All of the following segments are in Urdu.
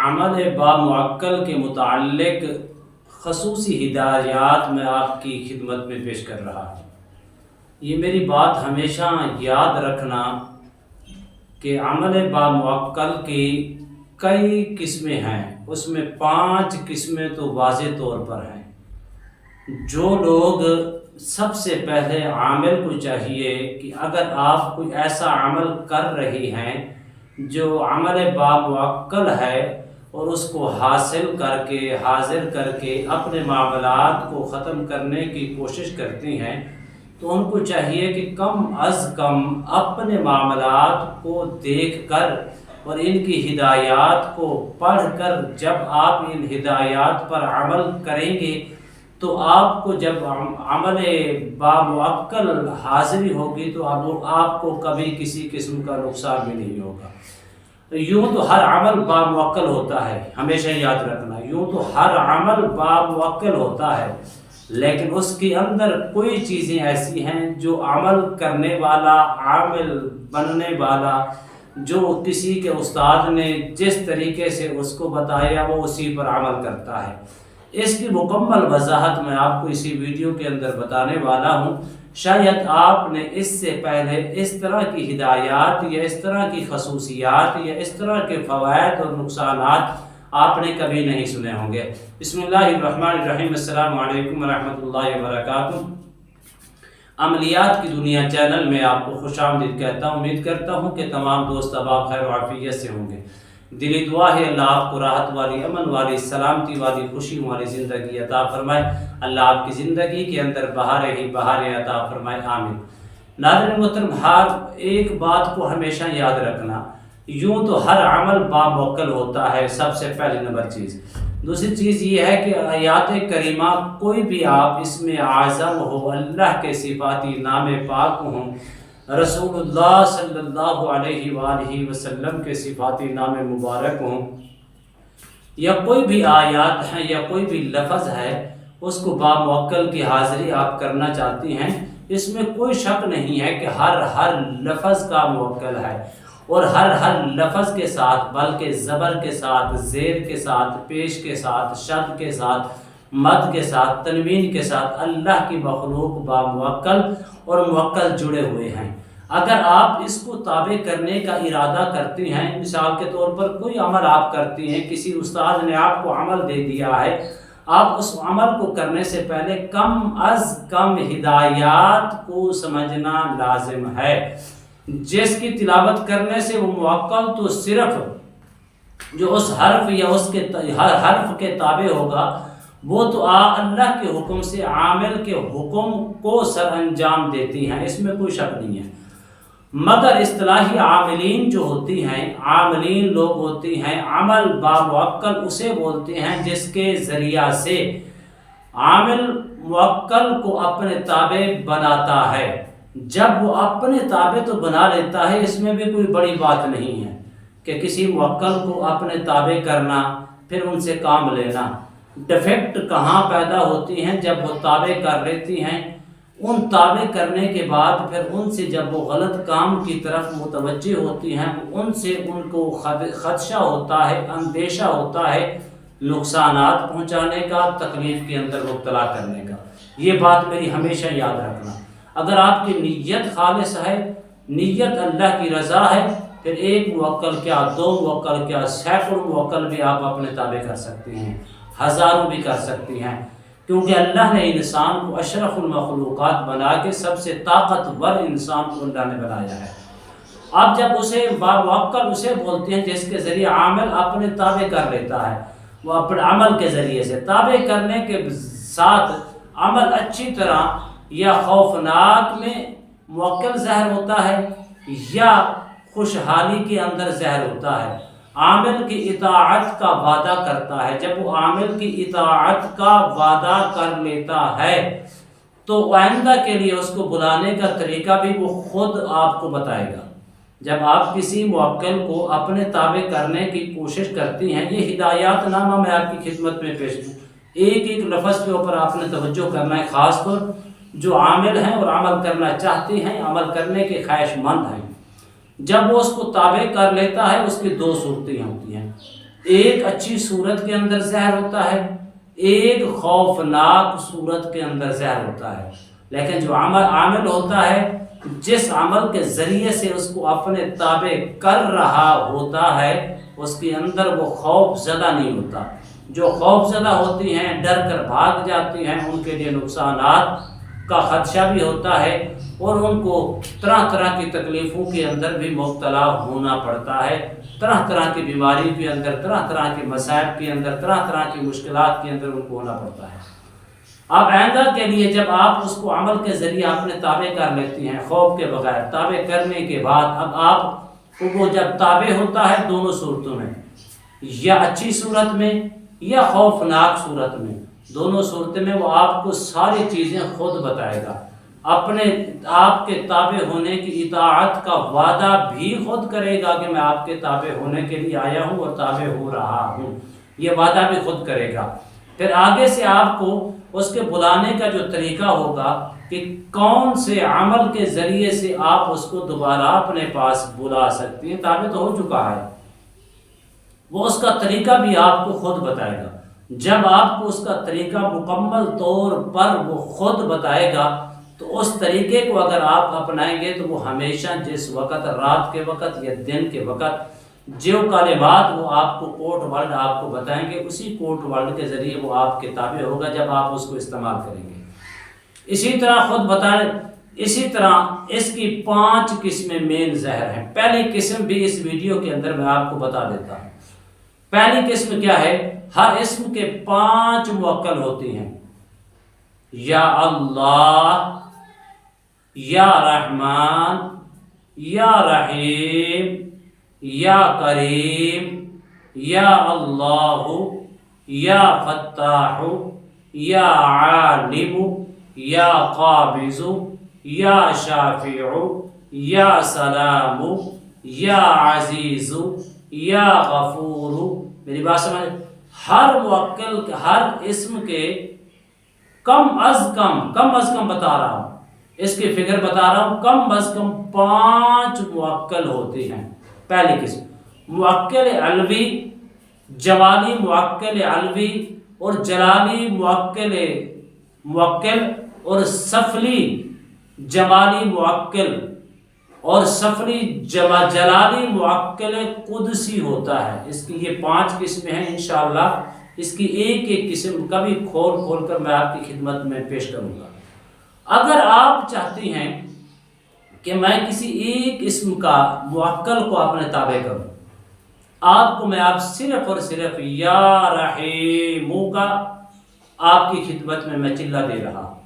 عمل بامعقل کے متعلق خصوصی ہدایات میں آپ کی خدمت میں پیش کر رہا ہوں۔ یہ میری بات ہمیشہ یاد رکھنا کہ عمل بامعقل کی کئی قسمیں ہیں، اس میں 5 قسمیں تو واضح طور پر ہیں۔ جو لوگ سب سے پہلے عامل کو چاہیے کہ اگر آپ کوئی ایسا عمل کر رہی ہیں جو عمل بامعقل ہے اور اس کو حاصل کر کے حاضر کر کے اپنے معاملات کو ختم کرنے کی کوشش کرتی ہیں، تو ان کو چاہیے کہ کم از کم اپنے معاملات کو دیکھ کر اور ان کی ہدایات کو پڑھ کر جب آپ ان ہدایات پر عمل کریں گے تو آپ کو جب عمل بامعقل حاضری ہوگی تو آپ کو کبھی کسی قسم کا نقصان بھی نہیں ہوگا۔ یوں تو ہر عمل بامعقل ہوتا ہے، ہمیشہ یاد رکھنا، یوں تو ہر عمل بامعقل ہوتا ہے، لیکن اس کے اندر کوئی چیزیں ایسی ہیں جو عمل کرنے والا، عامل بننے والا، جو کسی کے استاد نے جس طریقے سے اس کو بتایا وہ اسی پر عمل کرتا ہے۔ اس کی مکمل وضاحت میں آپ کو اسی ویڈیو کے اندر بتانے والا ہوں۔ شاید آپ نے اس سے پہلے اس طرح کی ہدایات یا اس طرح کی خصوصیات یا اس طرح کے فوائد اور نقصانات آپ نے کبھی نہیں سنے ہوں گے۔ بسم اللہ الرحمن الرحیم۔ السلام علیکم ورحمۃ اللہ وبرکاتہ۔ عملیات کی دنیا چینل میں آپ کو خوش آمدید کہتا ہوں۔ امید کرتا ہوں کہ تمام دوست اب خیر و عافیت سے ہوں گے۔ دلی دعا ہے اللہ آپ کو راحت والی، امن والی، سلامتی والی، خوشی والی زندگی عطا فرمائے۔ اللہ آپ کی زندگی کے اندر بہاریں ہی بہاریں عطا فرمائے، آمین۔ ناظرین محترم، ہر ایک بات کو ہمیشہ یاد رکھنا، یوں تو ہر عمل بامعقل ہوتا ہے، سب سے پہلی نمبر چیز۔ دوسری چیز یہ ہے کہ آیات کریمہ کوئی بھی آپ اس میں اعظم ہو، اللہ کے صفاتی نام پاک ہوں، رسول اللہ صلی اللہ علیہ وآلہ وسلم کے صفاتی نام مبارک ہوں، یا کوئی بھی آیات ہیں یا کوئی بھی لفظ ہے، اس کو بامعقل کی حاضری آپ کرنا چاہتی ہیں، اس میں کوئی شک نہیں ہے کہ ہر لفظ کا معقل ہے، اور ہر لفظ کے ساتھ، بلکہ زبر کے ساتھ، زیر کے ساتھ، پیش کے ساتھ، شد کے ساتھ، مد کے ساتھ، تنوین کے ساتھ اللہ کی مخلوق بامعقل اور معقل جڑے ہوئے ہیں۔ اگر آپ اس کو تابع کرنے کا ارادہ کرتی ہیں، مثال کے طور پر کوئی عمل آپ کرتی ہیں، کسی استاد نے آپ کو عمل دے دیا ہے، آپ اس عمل کو کرنے سے پہلے کم از کم ہدایات کو سمجھنا لازم ہے۔ جس کی تلاوت کرنے سے وہ معقل تو صرف جو اس حرف یا اس کے حرف کے تابع ہوگا، وہ تو اللہ کے حکم سے عامل کے حکم کو سر انجام دیتی ہیں، اس میں کوئی شک نہیں ہے۔ مگر اصطلاحی عاملین جو ہوتی ہیں، عاملین لوگ ہوتی ہیں، عمل بامعقل اسے بولتے ہیں جس کے ذریعہ سے عامل معقل کو اپنے تابع بناتا ہے۔ جب وہ اپنے تابع تو بنا لیتا ہے، اس میں بھی کوئی بڑی بات نہیں ہے کہ کسی معقل کو اپنے تابع کرنا، پھر ان سے کام لینا۔ ڈیفیکٹ کہاں پیدا ہوتی ہیں؟ جب وہ تابع کر لیتی ہیں، ان تابع کرنے کے بعد پھر ان سے جب وہ غلط کام کی طرف متوجہ ہوتی ہیں، ان سے ان کو خدشہ ہوتا ہے، اندیشہ ہوتا ہے نقصانات پہنچانے کا، تکلیف کے اندر مبتلا کرنے کا۔ یہ بات میری ہمیشہ یاد رکھنا۔ اگر آپ کی نیت خالص ہے، نیت اللہ کی رضا ہے، پھر ایک معقل کیا، 2 معقل کیا، سینکڑوں معقل بھی آپ اپنے تابع کر سکتی ہیں، ہزاروں بھی کر سکتی ہیں، کیونکہ اللہ نے انسان کو اشرف المخلوقات بنا کے سب سے طاقتور انسان کو اللہ نے بنایا ہے۔ اب جب اسے بامعقل اسے بولتے ہیں جس کے ذریعے عامل اپنے تابع کر لیتا ہے، وہ اپنے عمل کے ذریعے سے تابع کرنے کے ساتھ عمل اچھی طرح یا خوفناک میں معقل ظاہر ہوتا ہے یا خوشحالی کے اندر ظاہر ہوتا ہے۔ عامل کی اطاعت کا وعدہ کرتا ہے، جب وہ عامل کی اطاعت کا وعدہ کر لیتا ہے تو آئندہ کے لیے اس کو بلانے کا طریقہ بھی وہ خود آپ کو بتائے گا۔ جب آپ کسی معقل کو اپنے تابع کرنے کی کوشش کرتی ہیں، یہ ہدایات نامہ میں آپ کی خدمت میں پیش ہوں، ایک ایک لفظ کے اوپر آپ نے توجہ کرنا ہے، خاص طور جو عامل ہیں اور عمل کرنا چاہتے ہیں، عمل کرنے کے خواہش مند ہیں۔ جب وہ اس کو تابع کر لیتا ہے، اس کی 2 صورتیں ہوتی ہیں۔ ایک اچھی صورت کے اندر زہر ہوتا ہے، ایک خوفناک صورت کے اندر زہر ہوتا ہے۔ لیکن جو عامل ہوتا ہے، جس عمل کے ذریعے سے اس کو اپنے تابع کر رہا ہوتا ہے، اس کے اندر وہ خوف زدہ نہیں ہوتا۔ جو خوف زدہ ہوتی ہیں، ڈر کر بھاگ جاتی ہیں، ان کے لیے نقصانات کا خدشہ بھی ہوتا ہے، اور ان کو طرح طرح کی تکلیفوں کے اندر بھی مبتلا ہونا پڑتا ہے، طرح طرح کی بیماری کے اندر، طرح طرح کے مسائل کے اندر، طرح طرح کی مشکلات کے اندر ان کو ہونا پڑتا ہے۔ اب آئندہ کے لیے جب آپ اس کو عمل کے ذریعے اپنے تابع کر لیتی ہیں، خوف کے بغیر، تابع کرنے کے بعد اب آپ کو جب تابع ہوتا ہے دونوں صورتوں میں، یا اچھی صورت میں یا خوفناک صورت میں، دونوں صورتوں میں وہ آپ کو ساری چیزیں خود بتائے گا، اپنے آپ کے تابع ہونے کی اطاعت کا وعدہ بھی خود کرے گا کہ میں آپ کے تابع ہونے کے لیے آیا ہوں اور تابع ہو رہا ہوں، یہ وعدہ بھی خود کرے گا۔ پھر آگے سے آپ کو اس کے بلانے کا جو طریقہ ہوگا کہ کون سے عمل کے ذریعے سے آپ اس کو دوبارہ اپنے پاس بلا سکتی ہیں، تابع تو ہو چکا ہے، وہ اس کا طریقہ بھی آپ کو خود بتائے گا۔ جب آپ کو اس کا طریقہ مکمل طور پر وہ خود بتائے گا تو اس طریقے کو اگر آپ اپنائیں گے تو وہ ہمیشہ جس وقت، رات کے وقت یا دن کے وقت، جو کلمات وہ آپ کو کوڈ ورڈ آپ کو بتائیں گے، اسی کوڈ ورڈ کے ذریعے وہ آپ کے تابع ہوگا جب آپ اس کو استعمال کریں گے۔ اسی طرح خود بتائیں، اسی طرح اس کی 5 قسمیں مین زہر ہیں۔ پہلی قسم بھی اس ویڈیو کے اندر میں آپ کو بتا دیتا ہوں۔ پہلی قسم کیا ہے؟ ہر اسم کے 5 موکل ہوتی ہیں، یا اللہ، یا رحمان، یا رحیم، یا کریم، یا اللہ، یا فتاح، یا عالم، یا قابض، یا شافع، یا سلام، یا عزیز، یا غفور۔ میری بات سمجھ؟ ہر موکل، ہر اسم کے کم از کم بتا رہا ہوں، اس کی فگر بتا رہا ہوں، کم از کم 5 موکل ہوتے ہیں۔ پہلی قسم موکل علوی، جوالی موکل علوی، اور جلالی موکل، اور سفلی جمالی موکل، اور سفلی جلالی موکل قدسی ہوتا ہے۔ اس کی یہ 5 قسمیں ہیں، انشاءاللہ اس کی ایک ایک قسم کبھی کھول کر میں آپ کی خدمت میں پیش کروں گا۔ اگر آپ چاہتی ہیں کہ میں کسی ایک اسم کا موکل کو اپنے تابع کروں، آپ کو میں صرف اور صرف یا رحیمو کا آپ کی خدمت میں چلہ دے رہا ہوں۔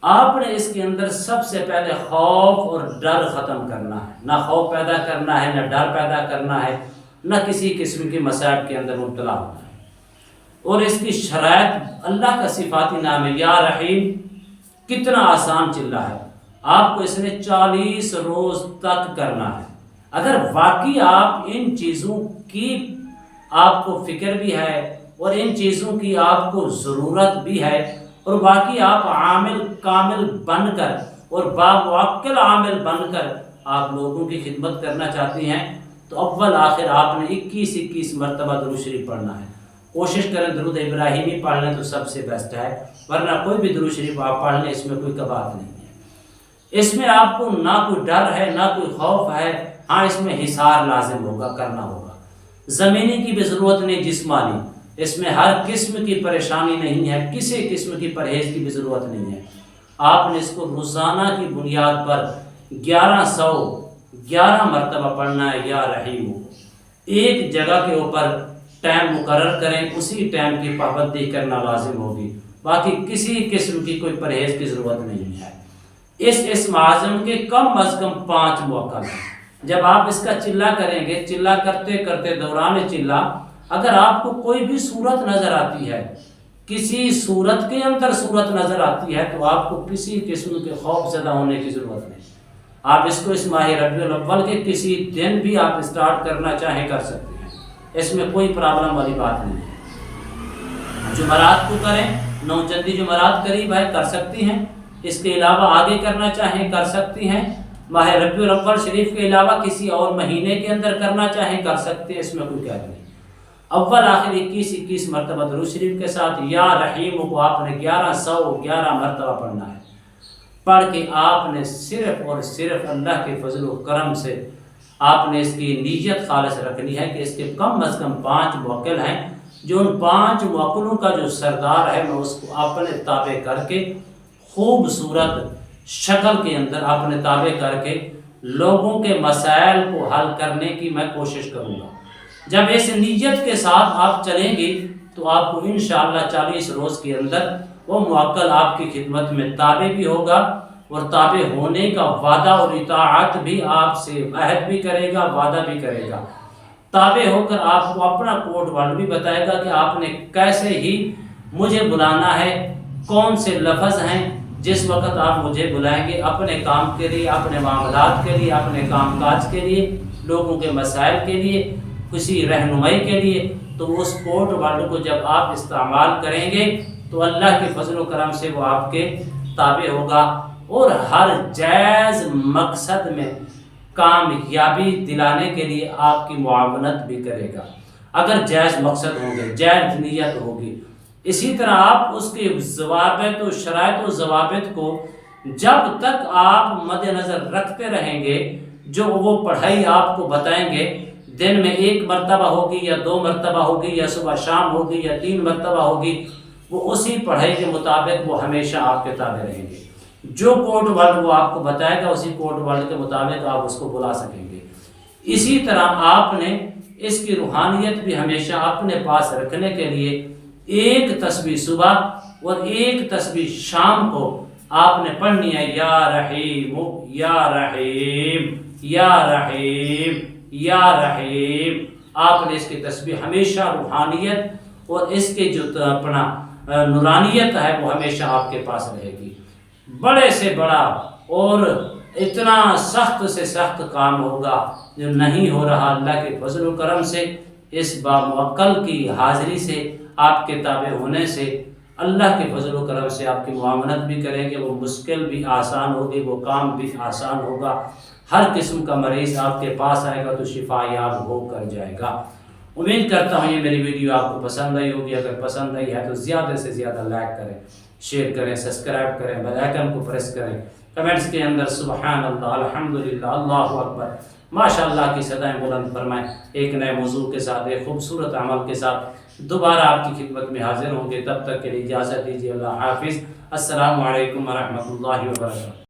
آپ نے اس کے اندر سب سے پہلے خوف اور ڈر ختم کرنا ہے، نہ خوف پیدا کرنا ہے، نہ ڈر پیدا کرنا ہے، نہ کسی قسم کی مصائب کے اندر مبتلا ہونا ہے۔ اور اس کی شرائط، اللہ کا صفاتی نام ہے یا رحیم، کتنا آسان چلہ ہے، آپ کو اس نے 40 روز تک کرنا ہے۔ اگر واقعی آپ ان چیزوں کی آپ کو فکر بھی ہے اور ان چیزوں کی آپ کو ضرورت بھی ہے، اور باقی آپ عامل کامل بن کر اور باموکل عامل بن کر آپ لوگوں کی خدمت کرنا چاہتی ہیں، تو اول آخر آپ نے 21 مرتبہ درود شریف پڑھنا ہے۔ کوشش کریں درود ابراہیمی پڑھ لیں تو سب سے بیسٹ ہے، ورنہ کوئی بھی درود شریف آپ پڑھ لیں، اس میں کوئی کباہت نہیں ہے۔ اس میں آپ کو نہ کوئی ڈر ہے، نہ کوئی خوف ہے، ہاں اس میں حصار لازم ہوگا، کرنا ہوگا۔ زمینی کی بھی ضرورت نہیں، جسمانی، اس میں ہر قسم کی پریشانی نہیں ہے، کسی قسم کی پرہیز کی بھی ضرورت نہیں ہے۔ آپ نے اس کو روزانہ کی بنیاد پر 1111 مرتبہ پڑھنا ہے یا رحیم۔ ایک جگہ کے اوپر ٹائم مقرر کریں، اسی ٹائم کی پابندی کرنا لازم ہوگی، باقی کسی قسم کی کوئی پرہیز کی ضرورت نہیں ہے۔ اس اسم اعظم کے کم از کم 5 موکل ہیں۔ جب آپ اس کا چلہ کریں گے، چلہ کرتے کرتے دوران چلہ اگر آپ کو کوئی بھی صورت نظر آتی ہے، کسی صورت کے اندر صورت نظر آتی ہے، تو آپ کو کسی قسم کے خوف زدہ ہونے کی ضرورت نہیں۔ آپ اس کو اس ماہ ربیع الاول کے کسی دن بھی آپ اسٹارٹ کرنا چاہیں کر سکتے ہیں، اس میں کوئی پرابلم والی بات نہیں ہے۔ جمعرات کو کریں، 9 جلدی جمعرات قریب ہے، کر سکتی ہیں۔ اس کے علاوہ آگے کرنا چاہیں کر سکتی ہیں۔ ماہ ربیع الاول شریف کے علاوہ کسی اور مہینے کے اندر کرنا چاہیں کر سکتے ہیں، اس میں کوئی قید نہیں۔ اول آخر 21 مرتبہ درود شریف کے ساتھ یا رحیم کو آپ نے 1111 مرتبہ پڑھنا ہے۔ پڑھ کے آپ نے صرف اور صرف اللہ کے فضل و کرم سے آپ نے اس کی نیت خالص رکھنی ہے کہ اس کے کم از کم 5 موکل ہیں، جو ان 5 موکلوں کا جو سردار ہے میں اس کو اپنے تابع کر کے خوبصورت شکل کے اندر اپنے تابع کر کے لوگوں کے مسائل کو حل کرنے کی میں کوشش کروں گا۔ جب اس نیت کے ساتھ آپ چلیں گے تو آپ کو انشاءاللہ 40 روز کے اندر وہ موکل آپ کی خدمت میں تابع بھی ہوگا، اور تابع ہونے کا وعدہ اور اطاعت بھی آپ سے عہد بھی کرے گا، وعدہ بھی کرے گا۔ تابع ہو کر آپ کو اپنا کوڈ ورڈ بھی بتائے گا کہ آپ نے کیسے ہی مجھے بلانا ہے، کون سے لفظ ہیں جس وقت آپ مجھے بلائیں گے اپنے کام کے لیے، اپنے معاملات کے لیے، اپنے کام کاج کے لیے، لوگوں کے مسائل کے لیے، کسی رہنمائی کے لیے، تو اس کوڈ ورڈ کو جب آپ استعمال کریں گے تو اللہ کے فضل و کرم سے وہ آپ کے تابع ہوگا، اور ہر جائز مقصد میں کامیابی دلانے کے لیے آپ کی معاونت بھی کرے گا، اگر جائز مقصد ہوں گے، جائز نیت ہوگی۔ اسی طرح آپ اس کے ضوابط و شرائط و ضوابط کو جب تک آپ مد نظر رکھتے رہیں گے، جو وہ پڑھائی آپ کو بتائیں گے، دن میں 1 مرتبہ ہوگی یا 2 مرتبہ ہوگی یا صبح شام ہوگی یا 3 مرتبہ ہوگی، وہ اسی پڑھائی کے مطابق وہ ہمیشہ آپ کے تابع رہیں گے۔ جو کوڈ ورڈ وہ آپ کو بتائے گا اسی کوڈ ورڈ کے مطابق آپ اس کو بلا سکیں گے۔ اسی طرح آپ نے اس کی روحانیت بھی ہمیشہ اپنے پاس رکھنے کے لیے 1 تسبیح صبح اور 1 تسبیح شام کو آپ نے پڑھنی ہے، یا رحیم یا رحیم یا رحیم یا رحیم۔ آپ نے اس کی تسبیح ہمیشہ روحانیت اور اس کے جو اپنا نورانیت ہے وہ ہمیشہ آپ کے پاس رہے گی۔ بڑے سے بڑا اور اتنا سخت سے سخت کام ہوگا جو نہیں ہو رہا، اللہ کے فضل و کرم سے، اس باموکل کی حاضری سے، آپ کے تابع ہونے سے، اللہ کے فضل و کرم سے آپ کی معاونت بھی کریں گے، وہ مشکل بھی آسان ہوگی، وہ کام بھی آسان ہوگا۔ ہر قسم کا مریض آپ کے پاس آئے گا تو شفا یاب ہو کر جائے گا۔ امید کرتا ہوں یہ میری ویڈیو آپ کو پسند آئی ہوگی۔ اگر پسند آئی ہے تو زیادہ سے زیادہ لائک کریں، شیئر کریں، سبسکرائب کریں، بیل آئیکن کو پریس کریں، کمنٹس کے اندر سبحان اللہ، الحمدللہ، اللہ اکبر، ماشاءاللہ کی صدائیں بلند فرمائیں۔ ایک نئے موضوع کے ساتھ، ایک خوبصورت عمل کے ساتھ دوبارہ آپ کی خدمت میں حاضر ہوں گے۔ تب تک کے لیے اجازت دیجیے، اللہ حافظ، السلام علیکم ورحمۃ اللہ وبرکاتہ۔